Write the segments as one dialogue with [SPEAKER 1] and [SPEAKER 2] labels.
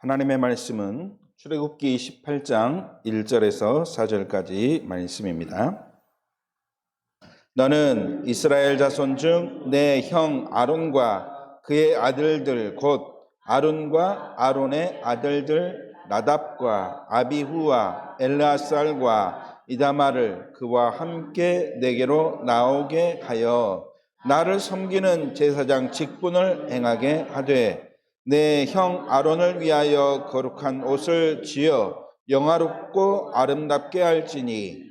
[SPEAKER 1] 하나님의 말씀은 출애굽기 18장 1절에서 4절까지 말씀입니다. 너는 이스라엘 자손 중 내 형 아론과 그의 아들들 곧 아론과 아론의 아들들 나답과 아비후와 엘르아살과 이다말을 그와 함께 내게로 나오게 하여 나를 섬기는 제사장 직분을 행하게 하되 내 형 아론을 위하여 거룩한 옷을 지어 영화롭고 아름답게 할지니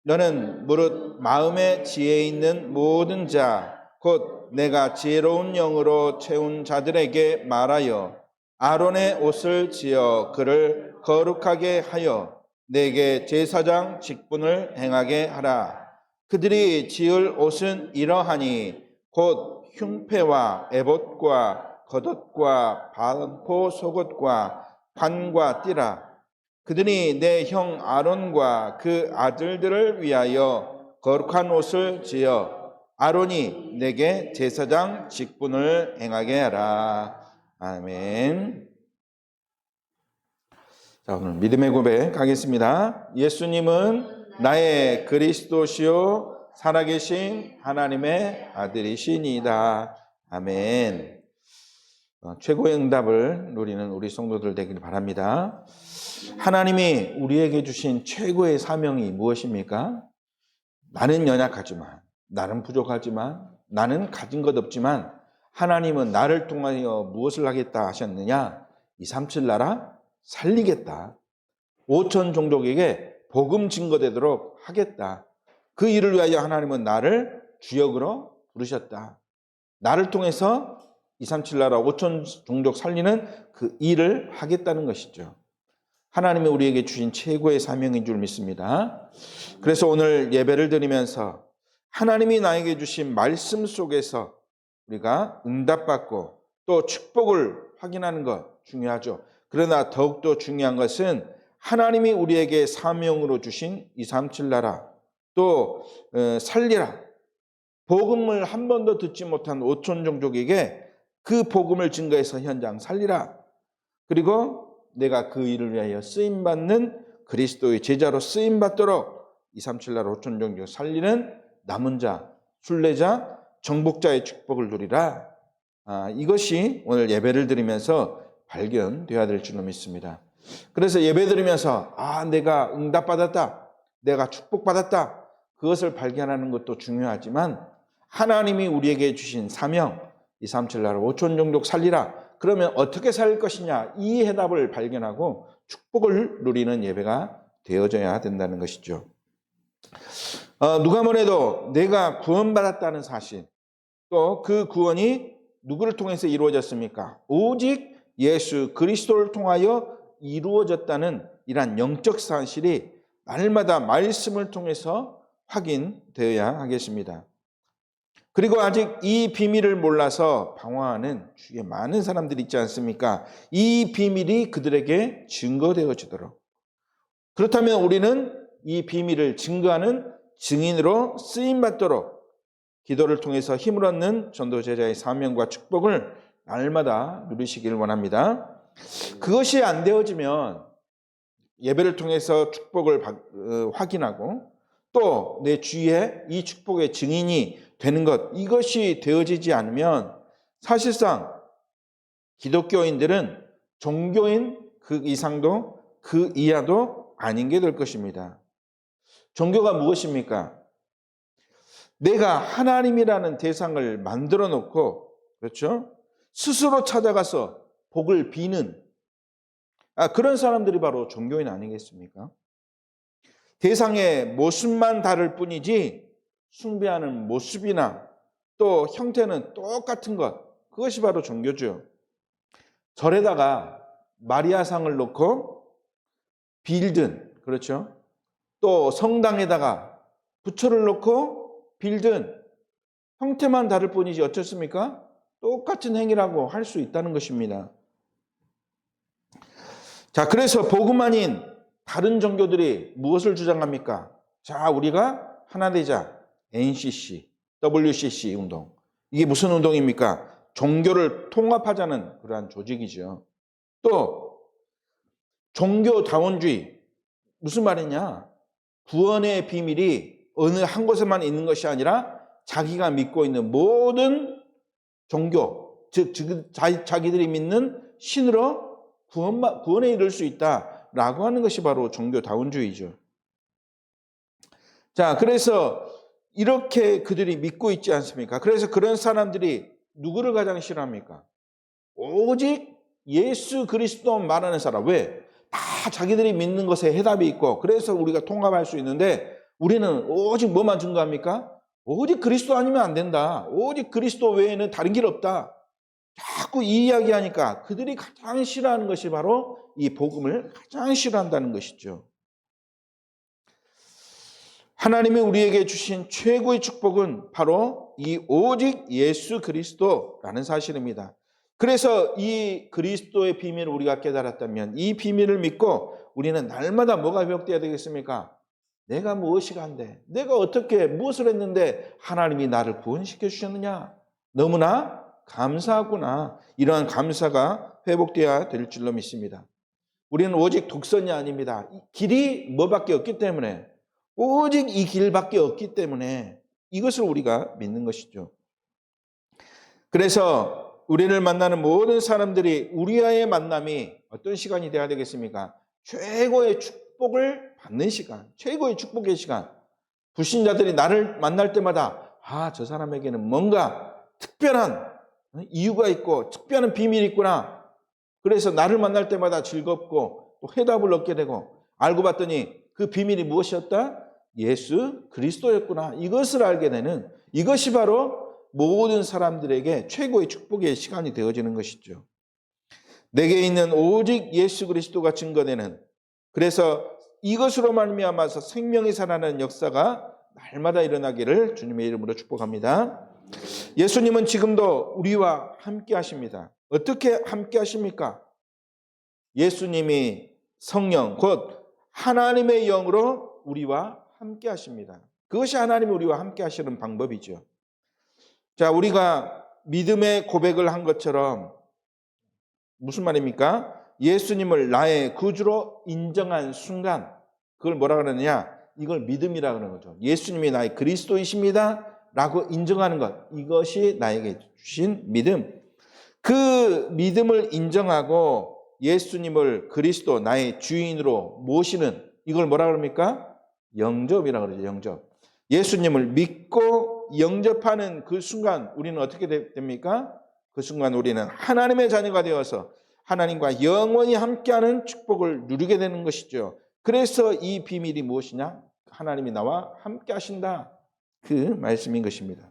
[SPEAKER 1] 너는 무릇 마음의 지혜 있는 모든 자 곧 내가 지혜로운 영으로 채운 자들에게 말하여 아론의 옷을 지어 그를 거룩하게 하여 내게 제사장 직분을 행하게 하라. 그들이 지을 옷은 이러하니 곧 흉패와 에봇과 겉옷과 반포 속옷과 관과 띠라. 그들이 내 형 아론과 그 아들들을 위하여 거룩한 옷을 지어 아론이 내게 제사장 직분을 행하게 하라. 아멘. 자, 오늘 믿음의 고백 하겠습니다. 예수님은 나의 그리스도시요 살아계신 하나님의 아들이시니이다. 아멘. 최고의 응답을 누리는 우리 성도들 되길 바랍니다. 하나님이 우리에게 주신 최고의 사명이 무엇입니까? 나는 연약하지만, 나는 부족하지만, 나는 가진 것 없지만 하나님은 나를 통하여 무엇을 하겠다 하셨느냐? 237 나라 살리겠다. 5천 종족에게 복음 증거되도록 하겠다. 그 일을 위하여 하나님은 나를 주역으로 부르셨다. 나를 통해서 237 나라 5천 종족 살리는 그 일을 하겠다는 것이죠. 하나님이 우리에게 주신 최고의 사명인 줄 믿습니다. 그래서 오늘 예배를 드리면서 하나님이 나에게 주신 말씀 속에서 우리가 응답받고 또 축복을 확인하는 것 중요하죠. 그러나 더욱더 중요한 것은 하나님이 우리에게 사명으로 주신 237 나라 또 살리라. 복음을 한 번도 듣지 못한 5천 종족에게 그 복음을 증거해서 현장 살리라. 그리고 내가 그 일을 위하여 쓰임받는 그리스도의 제자로 쓰임받도록 237 나라 5천 종족 살리는 남은 자, 순례자, 정복자의 축복을 누리라. 이것이 오늘 예배를 드리면서 발견되어야 될 줄로 믿습니다. 그래서 예배 드리면서 내가 응답받았다, 내가 축복받았다, 그것을 발견하는 것도 중요하지만 하나님이 우리에게 주신 사명 237 나라 5천 종족 살리라. 그러면 어떻게 살 것이냐, 이 해답을 발견하고 축복을 누리는 예배가 되어져야 된다는 것이죠. 누가 뭐래도 내가 구원받았다는 사실, 또 그 구원이 누구를 통해서 이루어졌습니까? 오직 예수 그리스도를 통하여 이루어졌다는 이러한 영적 사실이 날마다 말씀을 통해서 확인되어야 하겠습니다. 그리고 아직 이 비밀을 몰라서 방황하는 주위에 많은 사람들이 있지 않습니까? 이 비밀이 그들에게 증거되어지도록, 그렇다면 우리는 이 비밀을 증거하는 증인으로 쓰임받도록 기도를 통해서 힘을 얻는 전도제자의 사명과 축복을 날마다 누리시길 원합니다. 그것이 안 되어지면 예배를 통해서 축복을 확인하고 또 내 주위에 이 축복의 증인이 되는 것, 이것이 되어지지 않으면 사실상 기독교인들은 종교인 그 이상도 그 이하도 아닌 게 될 것입니다. 종교가 무엇입니까? 내가 하나님이라는 대상을 만들어 놓고, 그렇죠? 스스로 찾아가서 복을 비는 그런 사람들이 바로 종교인 아니겠습니까? 대상의 모습만 다를 뿐이지 숭배하는 모습이나 또 형태는 똑같은 것, 그것이 바로 종교죠. 절에다가 마리아상을 놓고 빌든, 그렇죠? 또 성당에다가 부처를 놓고 빌든, 형태만 다를 뿐이지 어떻습니까? 똑같은 행위라고 할 수 있다는 것입니다. 자, 그래서 복음 아닌 다른 종교들이 무엇을 주장합니까? 자, 우리가 하나 되자. NCC, WCC 운동. 이게 무슨 운동입니까? 종교를 통합하자는 그러한 조직이죠. 또 종교다원주의. 무슨 말이냐? 구원의 비밀이 어느 한 곳에만 있는 것이 아니라 자기가 믿고 있는 모든 종교, 즉 자기들이 믿는 신으로 구원에 이를 수 있다라고 하는 것이 바로 종교다원주의죠. 자, 그래서 이렇게 그들이 믿고 있지 않습니까? 그래서 그런 사람들이 누구를 가장 싫어합니까? 오직 예수 그리스도 말하는 사람. 왜? 다 자기들이 믿는 것에 해답이 있고 그래서 우리가 통합할 수 있는데 우리는 오직 뭐만 증거합니까? 오직 그리스도 아니면 안 된다. 오직 그리스도 외에는 다른 길 없다. 자꾸 이 이야기하니까 그들이 가장 싫어하는 것이 바로 이 복음을 가장 싫어한다는 것이죠. 하나님이 우리에게 주신 최고의 축복은 바로 이 오직 예수 그리스도라는 사실입니다. 그래서 이 그리스도의 비밀을 우리가 깨달았다면 이 비밀을 믿고 우리는 날마다 뭐가 회복되어야 되겠습니까? 내가 무엇이 간데, 내가 어떻게 무엇을 했는데 하나님이 나를 구원시켜 주셨느냐? 너무나 감사하구나. 이러한 감사가 회복되어야 될 줄로 믿습니다. 우리는 오직 독선이 아닙니다. 길이 뭐밖에 없기 때문에, 오직 이 길밖에 없기 때문에 이것을 우리가 믿는 것이죠. 그래서 우리를 만나는 모든 사람들이 우리와의 만남이 어떤 시간이 돼야 되겠습니까? 최고의 축복을 받는 시간, 최고의 축복의 시간. 불신자들이 나를 만날 때마다 저 사람에게는 뭔가 특별한 이유가 있고 특별한 비밀이 있구나. 그래서 나를 만날 때마다 즐겁고 또 해답을 얻게 되고 알고 봤더니 그 비밀이 무엇이었다? 예수 그리스도였구나. 이것을 알게 되는 이것이 바로 모든 사람들에게 최고의 축복의 시간이 되어지는 것이죠. 내게 있는 오직 예수 그리스도가 증거되는, 그래서 이것으로 말미암아서 생명이 살아나는 역사가 날마다 일어나기를 주님의 이름으로 축복합니다. 예수님은 지금도 우리와 함께 하십니다. 어떻게 함께 하십니까? 예수님이 성령 곧 하나님의 영으로 우리와 함께 하십니다. 그것이 하나님이 우리와 함께 하시는 방법이죠. 자, 우리가 믿음의 고백을 한 것처럼 무슨 말입니까? 예수님을 나의 구주로 인정한 순간 그걸 뭐라 그러느냐? 이걸 믿음이라 그러는 거죠. 예수님이 나의 그리스도이십니다 라고 인정하는 것, 이것이 나에게 주신 믿음. 그 믿음을 인정하고 예수님을 그리스도 나의 주인으로 모시는 이걸 뭐라 그럽니까? 영접이라 그러죠. 영접. 예수님을 믿고 영접하는 그 순간 우리는 어떻게 됩니까? 그 순간 우리는 하나님의 자녀가 되어서 하나님과 영원히 함께하는 축복을 누리게 되는 것이죠. 그래서 이 비밀이 무엇이냐? 하나님이 나와 함께 하신다. 그 말씀인 것입니다.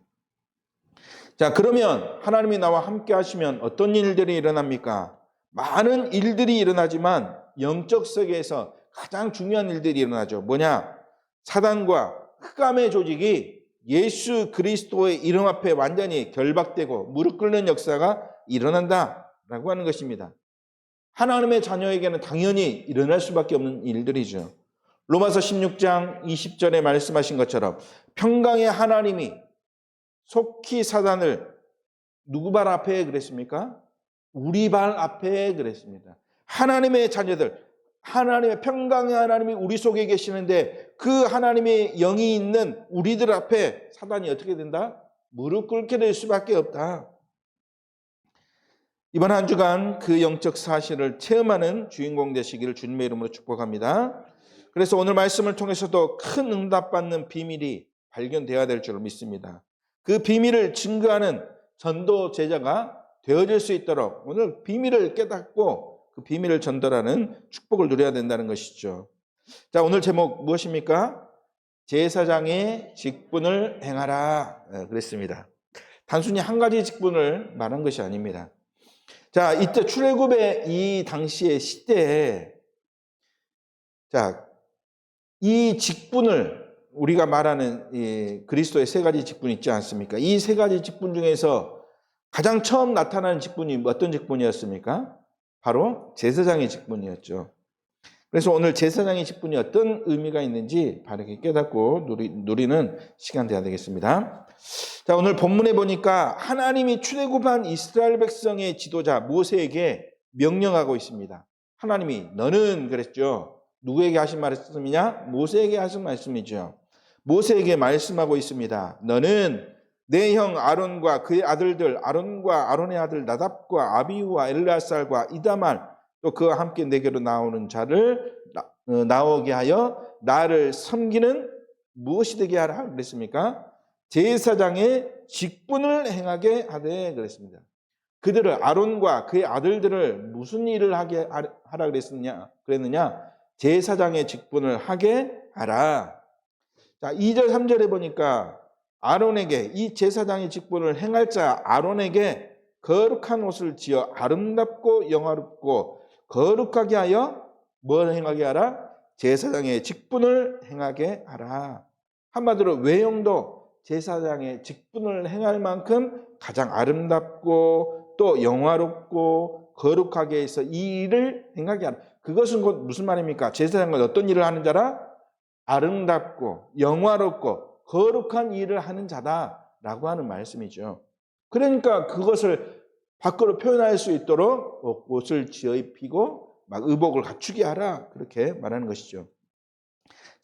[SPEAKER 1] 자, 그러면 하나님이 나와 함께 하시면 어떤 일들이 일어납니까? 많은 일들이 일어나지만 영적 세계에서 가장 중요한 일들이 일어나죠. 뭐냐? 사단과 흑암의 조직이 예수 그리스도의 이름 앞에 완전히 결박되고 무릎 꿇는 역사가 일어난다라고 하는 것입니다. 하나님의 자녀에게는 당연히 일어날 수밖에 없는 일들이죠. 로마서 16장 20절에 말씀하신 것처럼 평강의 하나님이 속히 사단을 누구 발 앞에 그랬습니까? 우리 발 앞에 그랬습니다. 하나님의 자녀들, 하나님의 평강의 하나님이 우리 속에 계시는데 그 하나님의 영이 있는 우리들 앞에 사단이 어떻게 된다? 무릎 꿇게 될 수밖에 없다. 이번 한 주간 그 영적 사실을 체험하는 주인공 되시기를 주님의 이름으로 축복합니다. 그래서 오늘 말씀을 통해서도 큰 응답받는 비밀이 발견되어야 될 줄 믿습니다. 그 비밀을 증거하는 전도 제자가 되어질 수 있도록 오늘 비밀을 깨닫고 그 비밀을 전달하는 축복을 누려야 된다는 것이죠. 자, 오늘 제목 무엇입니까? 제사장의 직분을 행하라 그랬습니다. 단순히 한 가지 직분을 말한 것이 아닙니다. 자, 이때 출애굽의 이 당시의 시대에 이 직분을 우리가 말하는 이 그리스도의 세 가지 직분 있지 않습니까? 이 세 가지 직분 중에서 가장 처음 나타나는 직분이 어떤 직분이었습니까? 바로 제사장의 직분이었죠. 그래서 오늘 제사장의 직분이 어떤 의미가 있는지 바르게 깨닫고 누리는 시간 되어야 되겠습니다. 자, 오늘 본문에 보니까 하나님이 출애굽한 이스라엘 백성의 지도자 모세에게 명령하고 있습니다. 하나님이 너는 그랬죠. 누구에게 하신 말씀이냐? 모세에게 하신 말씀이죠. 모세에게 말씀하고 있습니다. 너는 내 형 아론과 그의 아들들, 아론과 아론의 아들 나답과 아비후와 엘르아살과 이다말, 또 그와 함께 내게로 나오는 자를 나오게 하여 나를 섬기는 무엇이 되게 하라 그랬습니까? 제사장의 직분을 행하게 하되 그랬습니다. 그들을 아론과 그의 아들들을 무슨 일을 하게 하라 그랬느냐? 제사장의 직분을 하게 하라. 자, 2절 3절에 보니까 아론에게, 이 제사장의 직분을 행할 자 아론에게 거룩한 옷을 지어 아름답고 영화롭고 거룩하게 하여 뭘 행하게 하라? 제사장의 직분을 행하게 하라. 한마디로 외형도 제사장의 직분을 행할 만큼 가장 아름답고 또 영화롭고 거룩하게 해서 이 일을 행하게 하라. 그것은 곧 무슨 말입니까? 제사장은 어떤 일을 하는 자라? 아름답고 영화롭고 거룩한 일을 하는 자다라고 하는 말씀이죠. 그러니까 그것을 밖으로 표현할 수 있도록 옷을 지어 입히고 막 의복을 갖추게 하라, 그렇게 말하는 것이죠.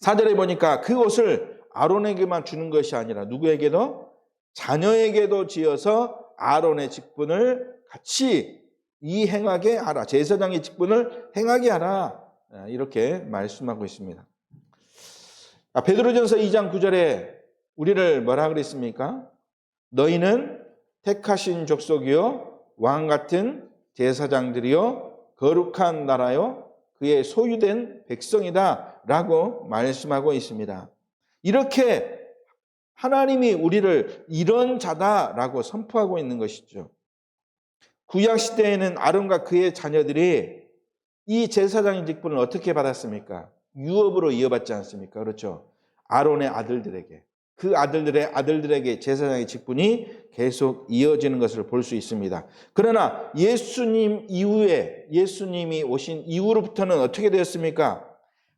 [SPEAKER 1] 4절에 보니까 그 옷을 아론에게만 주는 것이 아니라 누구에게도? 자녀에게도 지어서 아론의 직분을 같이 행하게 하라. 제사장의 직분을 행하게 하라. 이렇게 말씀하고 있습니다. 베드로전서 2장 9절에 우리를 뭐라 그랬습니까? 너희는 택하신 족속이요 왕 같은 제사장들이요 거룩한 나라요 그의 소유된 백성이다 라고 말씀하고 있습니다. 이렇게 하나님이 우리를 이런 자다라고 선포하고 있는 것이죠. 구약시대에는 아론과 그의 자녀들이 이 제사장의 직분을 어떻게 받았습니까? 유업으로 이어받지 않습니까? 그렇죠. 아론의 아들들에게, 그 아들들의 아들들에게 제사장의 직분이 계속 이어지는 것을 볼 수 있습니다. 그러나 예수님 이후에, 예수님이 오신 이후로부터는 어떻게 되었습니까?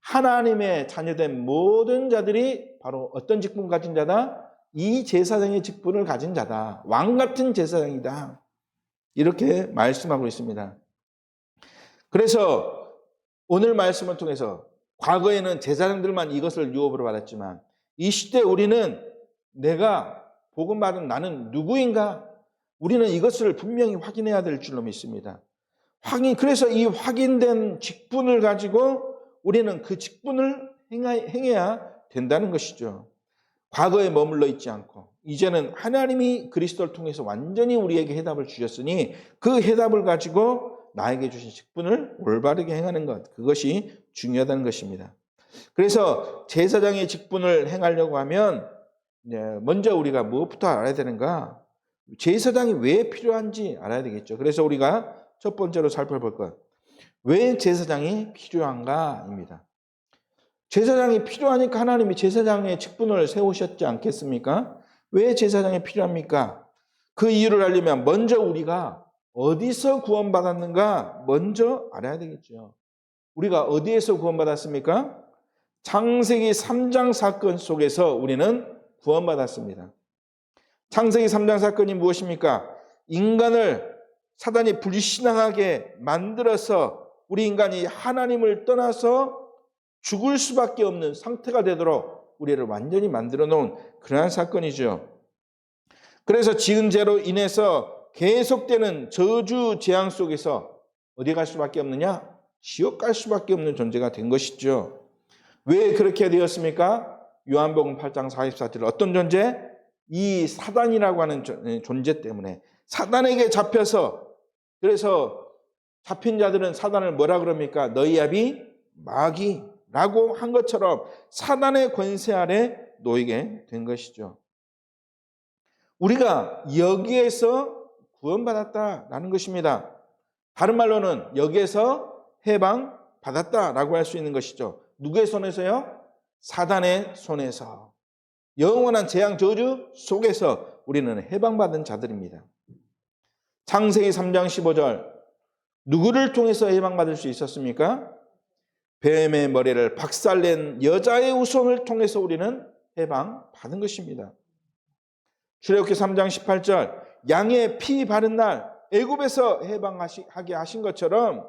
[SPEAKER 1] 하나님의 자녀된 모든 자들이 바로 어떤 직분 가진 자다? 이 제사장의 직분을 가진 자다. 왕 같은 제사장이다. 이렇게 말씀하고 있습니다. 그래서 오늘 말씀을 통해서 과거에는 제사장들만 이것을 유업으로 받았지만 이 시대 우리는 내가 복음받은 나는 누구인가? 우리는 이것을 분명히 확인해야 될 줄로 믿습니다. 그래서 이 확인된 직분을 가지고 우리는 그 직분을 행해야 된다는 것이죠. 과거에 머물러 있지 않고 이제는 하나님이 그리스도를 통해서 완전히 우리에게 해답을 주셨으니 그 해답을 가지고 나에게 주신 직분을 올바르게 행하는 것, 그것이 중요하다는 것입니다. 그래서 제사장의 직분을 행하려고 하면 먼저 우리가 무엇부터 알아야 되는가? 제사장이 왜 필요한지 알아야 되겠죠. 그래서 우리가 첫 번째로 살펴볼 것, 왜 제사장이 필요한가입니다. 제사장이 필요하니까 하나님이 제사장의 직분을 세우셨지 않겠습니까? 왜 제사장이 필요합니까? 그 이유를 알려면 먼저 우리가 어디서 구원받았는가 먼저 알아야 되겠죠. 우리가 어디에서 구원받았습니까? 창세기 3장 사건 속에서 우리는 구원받았습니다. 창세기 3장 사건이 무엇입니까? 인간을 사단이 불신앙하게 만들어서 우리 인간이 하나님을 떠나서 죽을 수밖에 없는 상태가 되도록 우리를 완전히 만들어 놓은 그러한 사건이죠. 그래서 지은 죄로 인해서 계속되는 저주 재앙 속에서 어디 갈 수밖에 없느냐? 지옥 갈 수밖에 없는 존재가 된 것이죠. 왜 그렇게 되었습니까? 요한복음 8장 44절 어떤 존재? 이 사단이라고 하는 존재 때문에 사단에게 잡혀서, 그래서 잡힌 자들은 사단을 뭐라 그럽니까? 너희 아비 마귀라고 한 것처럼 사단의 권세 아래 놓이게 된 것이죠. 우리가 여기에서 구원받았다라는 것입니다. 다른 말로는 여기에서 해방받았다라고 할 수 있는 것이죠. 누구의 손에서요? 사단의 손에서. 영원한 재앙 저주 속에서 우리는 해방받은 자들입니다. 창세기 3장 15절 누구를 통해서 해방받을 수 있었습니까? 뱀의 머리를 박살낸 여자의 후손을 통해서 우리는 해방받은 것입니다. 출애굽기 3장 18절 양의 피 바른 날 애굽에서 해방하게 하신 것처럼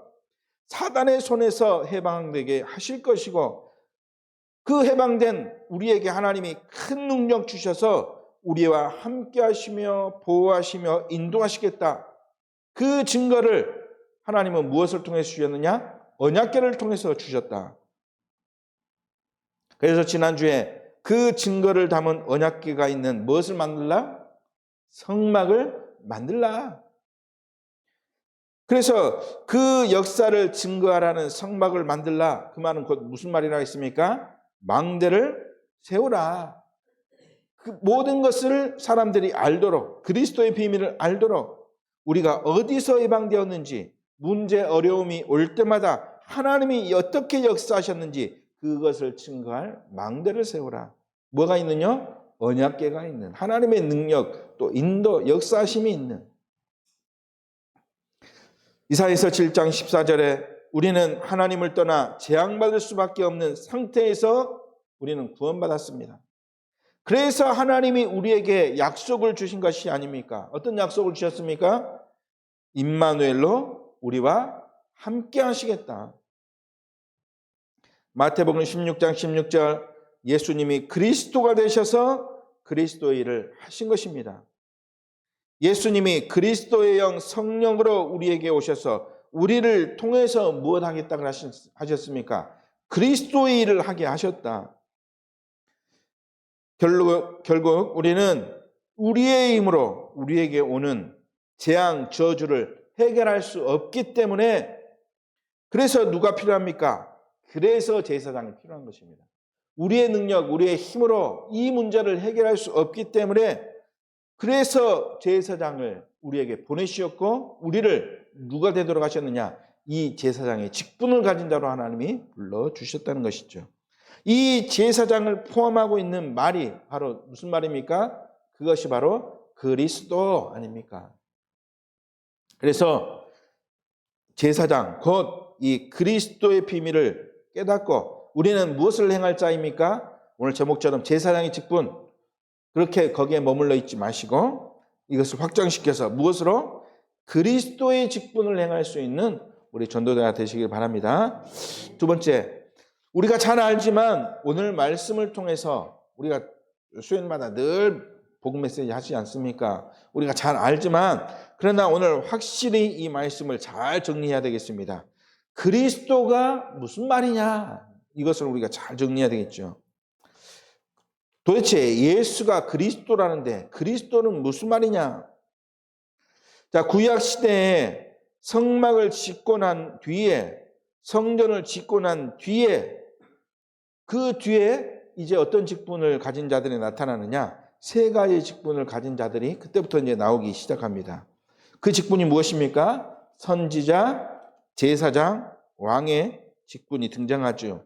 [SPEAKER 1] 사단의 손에서 해방되게 하실 것이고, 그 해방된 우리에게 하나님이 큰 능력 주셔서 우리와 함께 하시며 보호하시며 인도하시겠다. 그 증거를 하나님은 무엇을 통해서 주셨느냐? 언약궤를 통해서 주셨다. 그래서 지난주에 그 증거를 담은 언약궤가 있는 무엇을 만들라? 성막을 만들라. 그래서 그 역사를 증거하라는 성막을 만들라. 그 말은 곧 무슨 말이라 했습니까? 망대를 세우라. 그 모든 것을 사람들이 알도록, 그리스도의 비밀을 알도록, 우리가 어디서 예방되었는지, 문제 어려움이 올 때마다 하나님이 어떻게 역사하셨는지 그것을 증거할 망대를 세우라. 뭐가 있느냐? 언약궤가 있는, 하나님의 능력, 또 인도, 역사하심이 있는. 이사야서 7장 14절에 우리는 하나님을 떠나 재앙받을 수밖에 없는 상태에서 우리는 구원받았습니다. 그래서 하나님이 우리에게 약속을 주신 것이 아닙니까? 어떤 약속을 주셨습니까? 임마누엘로 우리와 함께 하시겠다. 마태복음 16장 16절, 예수님이 그리스도가 되셔서 그리스도의 일을 하신 것입니다. 예수님이 그리스도의 영 성령으로 우리에게 오셔서 우리를 통해서 무엇 하겠다고 하셨습니까? 그리스도의 일을 하게 하셨다. 결국 우리는 우리의 힘으로 우리에게 오는 재앙, 저주를 해결할 수 없기 때문에, 그래서 누가 필요합니까? 그래서 제사장이 필요한 것입니다. 우리의 능력, 우리의 힘으로 이 문제를 해결할 수 없기 때문에, 그래서 제사장을 우리에게 보내주셨고, 우리를 누가 되도록 하셨느냐? 이 제사장의 직분을 가진 자로 하나님이 불러주셨다는 것이죠. 이 제사장을 포함하고 있는 말이 바로 무슨 말입니까? 그것이 바로 그리스도 아닙니까? 그래서 제사장, 곧 이 그리스도의 비밀을 깨닫고 우리는 무엇을 행할 자입니까? 오늘 제목처럼 제사장의 직분, 그렇게 거기에 머물러 있지 마시고 이것을 확장시켜서 무엇으로? 그리스도의 직분을 행할 수 있는 우리 전도자가 되시길 바랍니다. 두 번째, 우리가 잘 알지만 오늘 말씀을 통해서 우리가 수요일마다 늘 복음 메시지 하지 않습니까? 우리가 잘 알지만 그러나 오늘 확실히 이 말씀을 잘 정리해야 되겠습니다. 그리스도가 무슨 말이냐? 이것을 우리가 잘 정리해야 되겠죠. 도대체 예수가 그리스도라는데 그리스도는 무슨 말이냐? 자, 구약 시대에 성막을 짓고 난 뒤에, 성전을 짓고 난 뒤에, 그 뒤에 이제 어떤 직분을 가진 자들이 나타나느냐? 세 가지 직분을 가진 자들이 그때부터 이제 나오기 시작합니다. 그 직분이 무엇입니까? 선지자, 제사장, 왕의 직분이 등장하죠.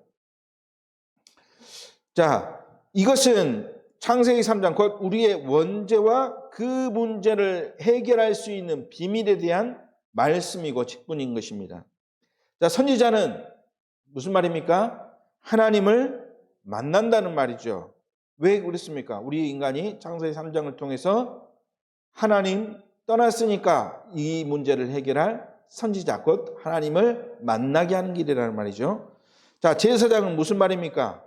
[SPEAKER 1] 자, 이것은 창세기 3장, 곧 우리의 원죄와 그 문제를 해결할 수 있는 비밀에 대한 말씀이고 직분인 것입니다. 자, 선지자는 무슨 말입니까? 하나님을 만난다는 말이죠. 왜 그랬습니까? 우리 인간이 창세기 3장을 통해서 하나님 떠났으니까 이 문제를 해결할 선지자, 곧 하나님을 만나게 하는 길이라는 말이죠. 자, 제사장은 무슨 말입니까?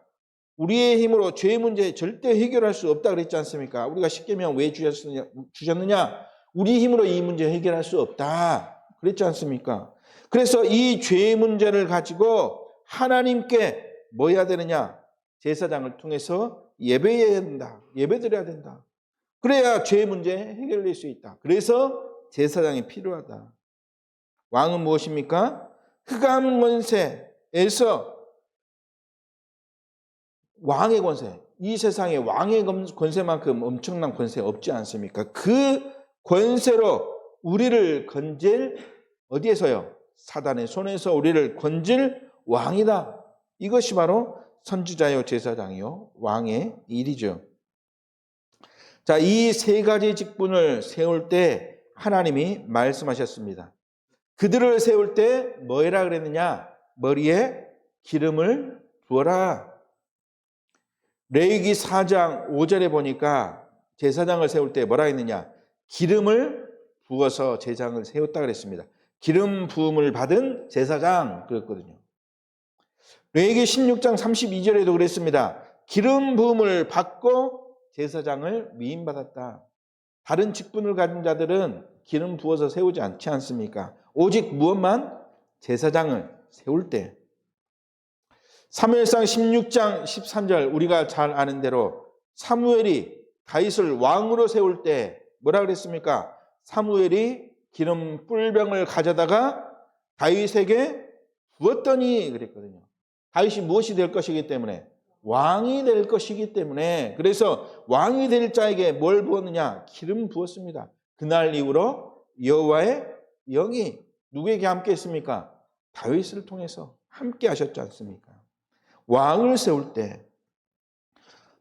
[SPEAKER 1] 우리의 힘으로 죄 문제 절대 해결할 수 없다 그랬지 않습니까? 우리가 십계명 왜 주셨느냐? 우리 힘으로 이 문제 해결할 수 없다 그랬지 않습니까? 그래서 이 죄 문제를 가지고 하나님께 뭐 해야 되느냐? 제사장을 통해서 예배해야 된다. 예배드려야 된다. 그래야 죄 문제 해결될 수 있다. 그래서 제사장이 필요하다. 왕은 무엇입니까? 흑암 권세에서 왕의 권세, 이 세상에 왕의 권세만큼 엄청난 권세 없지 않습니까? 그 권세로 우리를 건질, 어디에서요? 사단의 손에서 우리를 건질 왕이다. 이것이 바로 선지자요, 제사장이요, 왕의 일이죠. 자, 이 세 가지 직분을 세울 때 하나님이 말씀하셨습니다. 그들을 세울 때 뭐해라 그랬느냐? 머리에 기름을 부어라. 레위기 4장 5절에 보니까 제사장을 세울 때 뭐라 했느냐? 기름을 부어서 제사장을 세웠다 그랬습니다. 기름 부음을 받은 제사장 그랬거든요. 레위기 16장 32절에도 그랬습니다. 기름 부음을 받고 제사장을 위임받았다. 다른 직분을 가진 자들은 기름 부어서 세우지 않지 않습니까? 오직 무엇만? 제사장을 세울 때. 사무엘상 16장 13절 우리가 잘 아는 대로 사무엘이 다윗을 왕으로 세울 때 뭐라 그랬습니까? 사무엘이 기름 뿔병을 가져다가 다윗에게 부었더니 그랬거든요. 다윗이 무엇이 될 것이기 때문에? 왕이 될 것이기 때문에. 그래서 왕이 될 자에게 뭘 부었느냐? 기름 부었습니다. 그날 이후로 여호와의 영이 누구에게 함께 했습니까? 다윗을 통해서 함께 하셨지 않습니까? 왕을 세울 때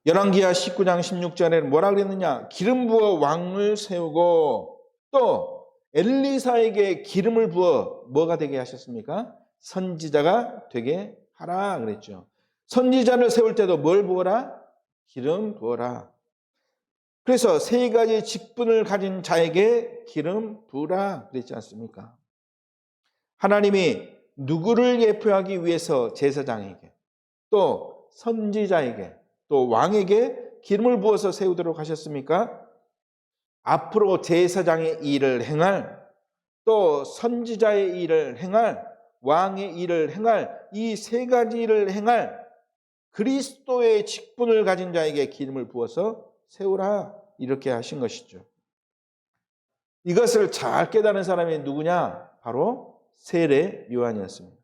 [SPEAKER 1] 열왕기하 19장 16절에는 뭐라 그랬느냐? 기름 부어 왕을 세우고 또 엘리사에게 기름을 부어 뭐가 되게 하셨습니까? 선지자가 되게 하라 그랬죠. 선지자를 세울 때도 뭘 부어라? 기름 부어라. 그래서 세 가지 직분을 가진 자에게 기름 부으라 그랬지 않습니까? 하나님이 누구를 예표하기 위해서 제사장에게 또 선지자에게 또 왕에게 기름을 부어서 세우도록 하셨습니까? 앞으로 제사장의 일을 행할 또 선지자의 일을 행할 왕의 일을 행할 이 세 가지 일을 행할 그리스도의 직분을 가진 자에게 기름을 부어서 세우라 이렇게 하신 것이죠. 이것을 잘 깨달은 사람이 누구냐? 바로 세례 요한이었습니다.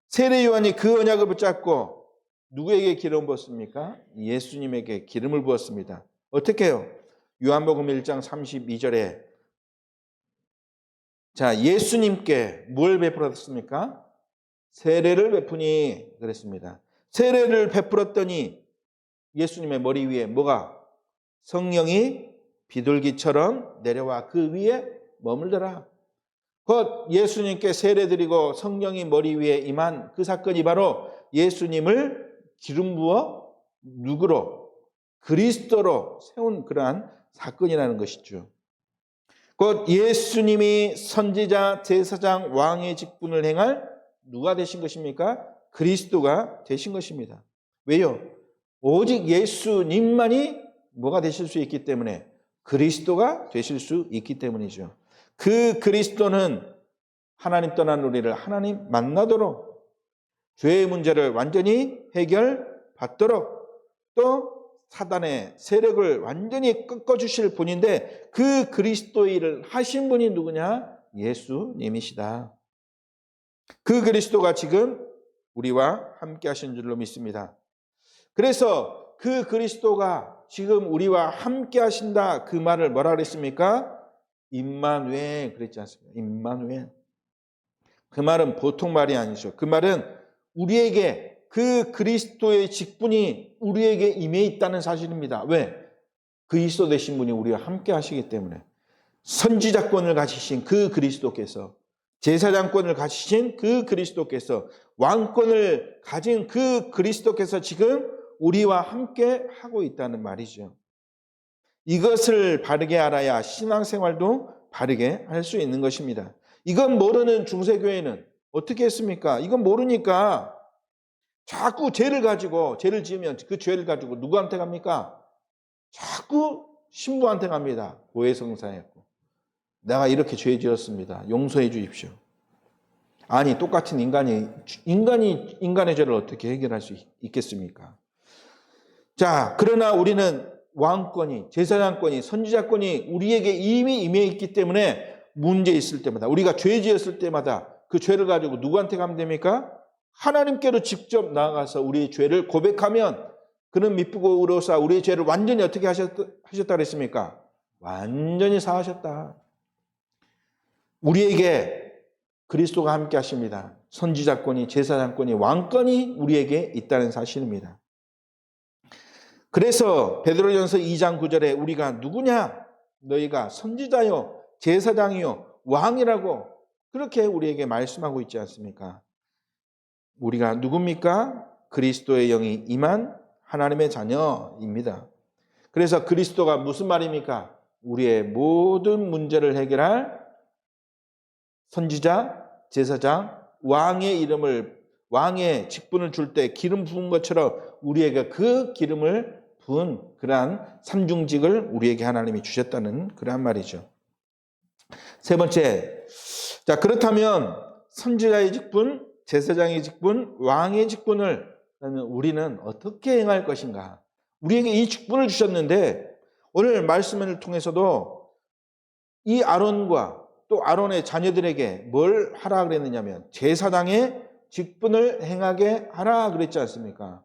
[SPEAKER 1] 세례 요한이 그 언약을 붙잡고 누구에게 기름 부었습니까? 예수님에게 기름을 부었습니다. 어떻게 해요? 요한복음 1장 32절에 자, 예수님께 뭘 베풀었습니까? 세례를 베푸니 그랬습니다. 세례를 베풀었더니 예수님의 머리 위에 뭐가? 성령이 비둘기처럼 내려와 그 위에 머물더라. 곧 예수님께 세례드리고 성령이 머리 위에 임한 그 사건이 바로 예수님을 기름 부어 누구로? 그리스도로 세운 그러한 사건이라는 것이죠. 곧 예수님이 선지자, 제사장, 왕의 직분을 행할 누가 되신 것입니까? 그리스도가 되신 것입니다. 왜요? 오직 예수님만이 뭐가 되실 수 있기 때문에 그리스도가 되실 수 있기 때문이죠. 그 그리스도는 하나님 떠난 우리를 하나님 만나도록 죄의 문제를 완전히 해결받도록 또 사단의 세력을 완전히 꺾어주실 분인데 그 그리스도의 일을 하신 분이 누구냐? 예수님이시다. 그 그리스도가 지금 우리와 함께 하신 줄로 믿습니다. 그래서 그 그리스도가 지금 우리와 함께 하신다 그 말을 뭐라 그랬습니까? 임마누엘 그랬지 않습니까? 임마누엘. 그 말은 보통 말이 아니죠. 그 말은 우리에게 그 그리스도의 직분이 우리에게 임해 있다는 사실입니다. 왜? 그리스도 되신 분이 우리와 함께 하시기 때문에. 선지자권을 가지신 그 그리스도께서, 제사장권을 가지신 그 그리스도께서, 왕권을 가진 그 그리스도께서 지금 우리와 함께 하고 있다는 말이죠. 이것을 바르게 알아야 신앙생활도 바르게 할 수 있는 것입니다. 이건 모르는 중세교회는 어떻게 했습니까? 이건 모르니까 자꾸 죄를 지으면 그 죄를 가지고 누구한테 갑니까? 자꾸 신부한테 갑니다. 고해성사했고 내가 이렇게 죄 지었습니다. 용서해 주십시오. 아니 똑같은 인간이 인간의 죄를 어떻게 해결할 수 있겠습니까? 자, 그러나 우리는 왕권이, 제사장권이, 선지자권이 우리에게 이미 임해 있기 때문에 문제 있을 때마다 우리가 죄 지었을 때마다 그 죄를 가지고 누구한테 가면 됩니까? 하나님께로 직접 나아가서 우리의 죄를 고백하면 그는 미쁘고 의로우사 우리의 죄를 완전히 어떻게 하셨다 그랬습니까? 완전히 사하셨다. 우리에게 그리스도가 함께 하십니다. 선지자권이, 제사장권이, 왕권이 우리에게 있다는 사실입니다. 그래서 베드로전서 2장 9절에 우리가 누구냐? 너희가 선지자요, 제사장이요, 왕이라고 그렇게 우리에게 말씀하고 있지 않습니까? 우리가 누굽니까? 그리스도의 영이 임한 하나님의 자녀입니다. 그래서 그리스도가 무슨 말입니까? 우리의 모든 문제를 해결할 선지자, 제사장, 왕의 직분을 줄 때 기름 부은 것처럼 우리에게 그 기름을 부은 그러한 삼중직을 우리에게 하나님이 주셨다는 그러한 말이죠. 세 번째, 자, 그렇다면 선지자의 직분, 제사장의 직분, 왕의 직분을 우리는 어떻게 행할 것인가? 우리에게 이 직분을 주셨는데 오늘 말씀을 통해서도 이 아론과 또 아론의 자녀들에게 뭘 하라 그랬느냐면 제사장의 직분을 행하게 하라 그랬지 않습니까?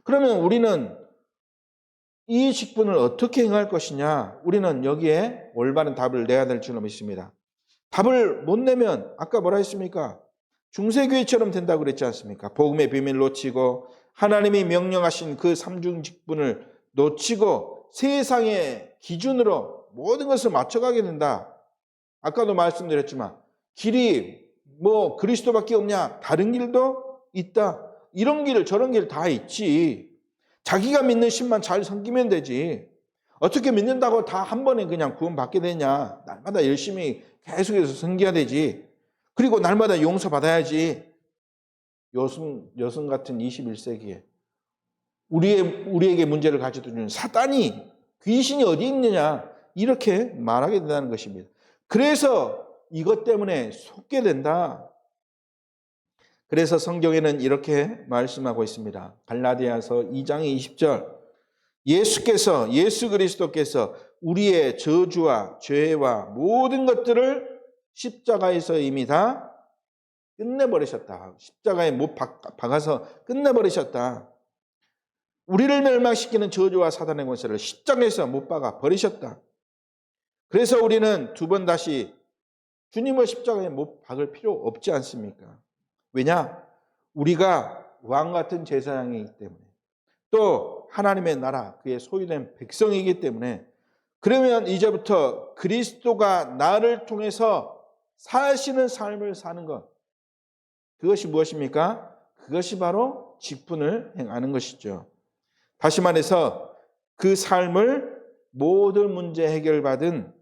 [SPEAKER 1] 그러면 우리는 이 직분을 어떻게 행할 것이냐? 우리는 여기에 올바른 답을 내야 될 줄로 믿습니다. 답을 못 내면 아까 뭐라 했습니까? 중세교회처럼 된다고 그랬지 않습니까? 복음의 비밀 놓치고 하나님이 명령하신 그 삼중 직분을 놓치고 세상의 기준으로 모든 것을 맞춰가게 된다. 아까도 말씀드렸지만 길이 뭐 그리스도밖에 없냐? 다른 길도 있다. 이런 길 저런 길 다 있지. 자기가 믿는 신만 잘 섬기면 되지. 어떻게 믿는다고 다 한 번에 그냥 구원받게 되냐? 날마다 열심히 계속해서 섬겨야 되지. 그리고 날마다 용서받아야지. 여성 같은 21세기에 우리에게 문제를 가져다 주는 사단이, 귀신이 어디 있느냐? 이렇게 말하게 된다는 것입니다. 그래서 이것 때문에 속게 된다. 그래서 성경에는 이렇게 말씀하고 있습니다. 갈라디아서 2장 20절. 예수 그리스도께서 우리의 저주와 죄와 모든 것들을 십자가에서 이미 다 끝내버리셨다. 십자가에 못 박아서 끝내버리셨다. 우리를 멸망시키는 저주와 사단의 권세를 십자가에서 못 박아 버리셨다. 그래서 우리는 두 번 다시 주님을 십자가에 못 박을 필요 없지 않습니까? 왜냐? 우리가 왕 같은 제사장이기 때문에 또 하나님의 나라, 그의 소유된 백성이기 때문에 그러면 이제부터 그리스도가 나를 통해서 사시는 삶을 사는 것, 그것이 무엇입니까? 그것이 바로 직분을 행하는 것이죠. 다시 말해서 그 삶을 모든 문제 해결받은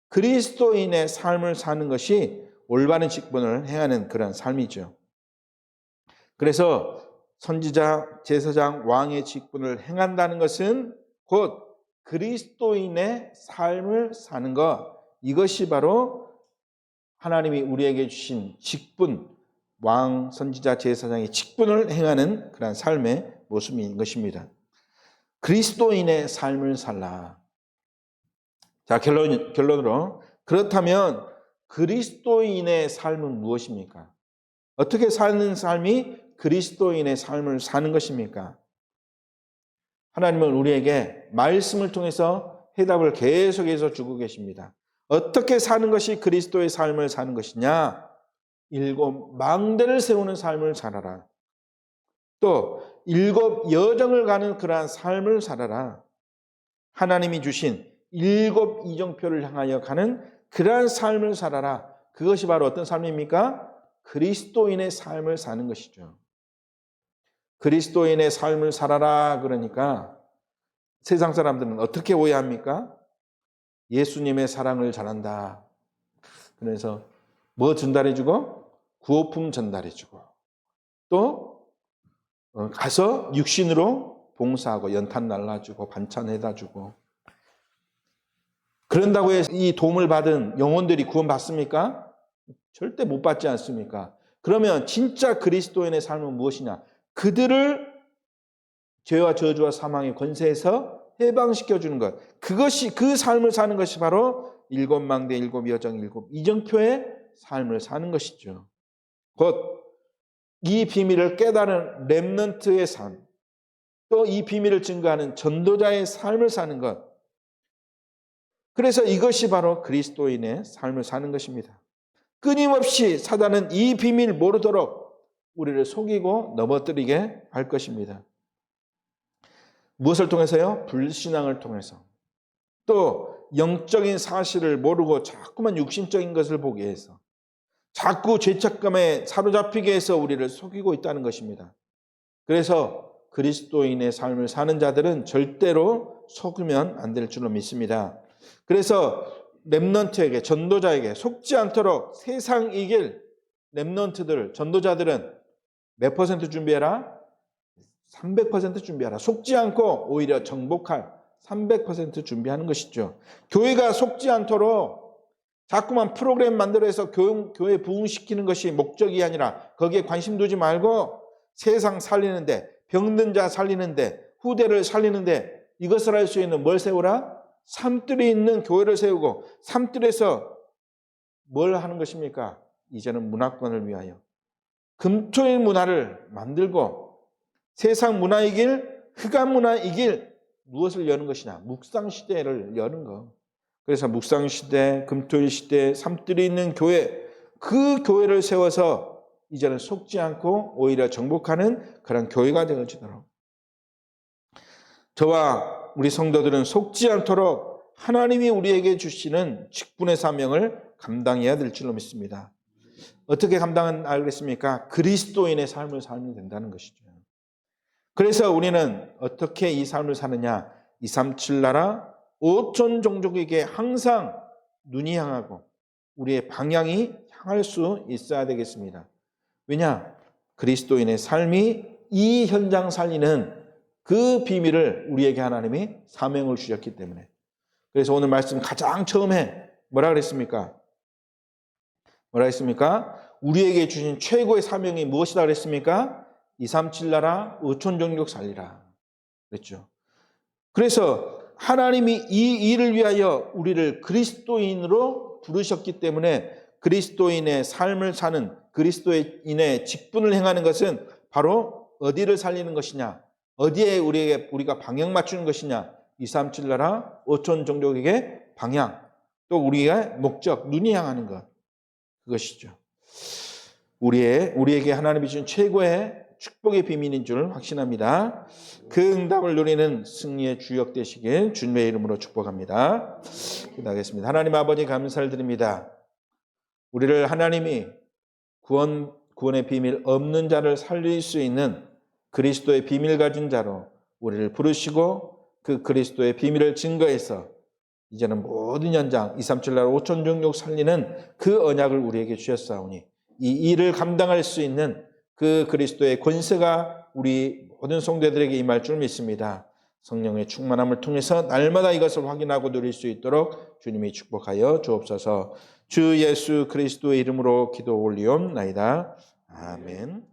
[SPEAKER 1] 그리스도인의 삶을 사는 것이 올바른 직분을 행하는 그런 삶이죠. 그래서 선지자, 제사장, 왕의 직분을 행한다는 것은 곧 그리스도인의 삶을 사는 것, 이것이 바로 하나님이 우리에게 주신 직분, 왕, 선지자, 제사장의 직분을 행하는 그런 삶의 모습인 것입니다. 그리스도인의 삶을 살라. 자, 결론으로 그렇다면 그리스도인의 삶은 무엇입니까? 어떻게 사는 삶이 그리스도인의 삶을 사는 것입니까? 하나님은 우리에게 말씀을 통해서 해답을 계속해서 주고 계십니다. 어떻게 사는 것이 그리스도의 삶을 사는 것이냐? 7 망대를 세우는 삶을 살아라. 또 7 여정을 가는 그러한 삶을 살아라. 하나님이 주신 7 이정표를 향하여 가는 그러한 삶을 살아라. 그것이 바로 어떤 삶입니까? 그리스도인의 삶을 사는 것이죠. 그리스도인의 삶을 살아라 그러니까 세상 사람들은 어떻게 오해합니까? 예수님의 사랑을 잘한다. 그래서 뭐 전달해주고? 구호품 전달해주고 또 가서 육신으로 봉사하고 연탄 날라주고 반찬 해다주고 그런다고 해서 이 도움을 받은 영혼들이 구원받습니까? 절대 못 받지 않습니까? 그러면 진짜 그리스도인의 삶은 무엇이냐? 그들을 죄와 저주와 사망의 권세에서 해방시켜주는 것. 그것이 그 삶을 사는 것이 바로 7 망대, 7 여정, 7 이정표의 삶을 사는 것이죠. 곧 이 비밀을 깨달은 렘넌트의 삶, 또 이 비밀을 증거하는 전도자의 삶을 사는 것. 그래서 이것이 바로 그리스도인의 삶을 사는 것입니다. 끊임없이 사단은 이 비밀 모르도록 우리를 속이고 넘어뜨리게 할 것입니다. 무엇을 통해서요? 불신앙을 통해서. 또 영적인 사실을 모르고 자꾸만 육신적인 것을 보게 해서 자꾸 죄책감에 사로잡히게 해서 우리를 속이고 있다는 것입니다. 그래서 그리스도인의 삶을 사는 자들은 절대로 속으면 안 될 줄로 믿습니다. 그래서 렘넌트에게, 전도자에게 속지 않도록 세상 이길 렘넌트들, 전도자들은 몇 퍼센트 준비해라? 300% 준비하라. 속지 않고 오히려 정복할 300% 준비하는 것이죠. 교회가 속지 않도록 자꾸만 프로그램 만들어서 교회 부흥시키는 것이 목적이 아니라 거기에 관심 두지 말고 세상 살리는데, 병든 자 살리는데, 후대를 살리는데 이것을 할 수 있는 뭘 세우라? 산들이 있는 교회를 세우고, 산들에서 뭘 하는 것입니까? 이제는 문화권을 위하여 금토일 문화를 만들고 세상 문화의 길, 흑암 문화의 길, 무엇을 여는 것이냐? 묵상시대를 여는 거. 그래서 묵상시대, 금토일 시대, 산들이 있는 교회, 그 교회를 세워서 이제는 속지 않고 오히려 정복하는 그런 교회가 되어지도록, 저와 우리 성도들은 속지 않도록 하나님이 우리에게 주시는 직분의 사명을 감당해야 될 줄로 믿습니다. 어떻게 감당하겠습니까? 그리스도인의 삶을 살면 된다는 것이죠. 그래서 우리는 어떻게 이 삶을 사느냐? 237 나라 5천 종족에게 항상 눈이 향하고 우리의 방향이 향할 수 있어야 되겠습니다. 왜냐? 그리스도인의 삶이 이 현장 살리는 그 비밀을 우리에게 하나님이 사명을 주셨기 때문에. 그래서 오늘 말씀 가장 처음에 뭐라 그랬습니까? 뭐라 했습니까? 우리에게 주신 최고의 사명이 무엇이다 그랬습니까? 237 나라 5천 종족 살리라 그랬죠. 그래서 하나님이 이 일을 위하여 우리를 그리스도인으로 부르셨기 때문에 그리스도인의 삶을 사는, 그리스도인의 직분을 행하는 것은 바로 어디를 살리는 것이냐, 어디에 우리가 방향 맞추는 것이냐, 237 나라 5천 종족에게 방향, 또 우리의 목적, 눈이 향하는 것, 그것이죠. 우리에게 하나님이 주신 최고의 축복의 비밀인 줄 확신합니다. 그 응답을 누리는 승리의 주역 되시길 주님의 이름으로 축복합니다. 기도하겠습니다. 하나님 아버지 감사를 드립니다. 우리를 하나님이 구원의 비밀 없는 자를 살릴 수 있는 그리스도의 비밀 가진 자로 우리를 부르시고 그 그리스도의 비밀을 증거해서 이제는 모든 현장 237 나라 5천 종족 살리는 그 언약을 우리에게 주셨사오니 이 일을 감당할 수 있는 그 그리스도의 권세가 우리 모든 성도들에게 임할 줄 믿습니다. 성령의 충만함을 통해서 날마다 이것을 확인하고 누릴 수 있도록 주님이 축복하여 주옵소서. 주 예수 그리스도의 이름으로 기도 올리옵나이다. 아멘.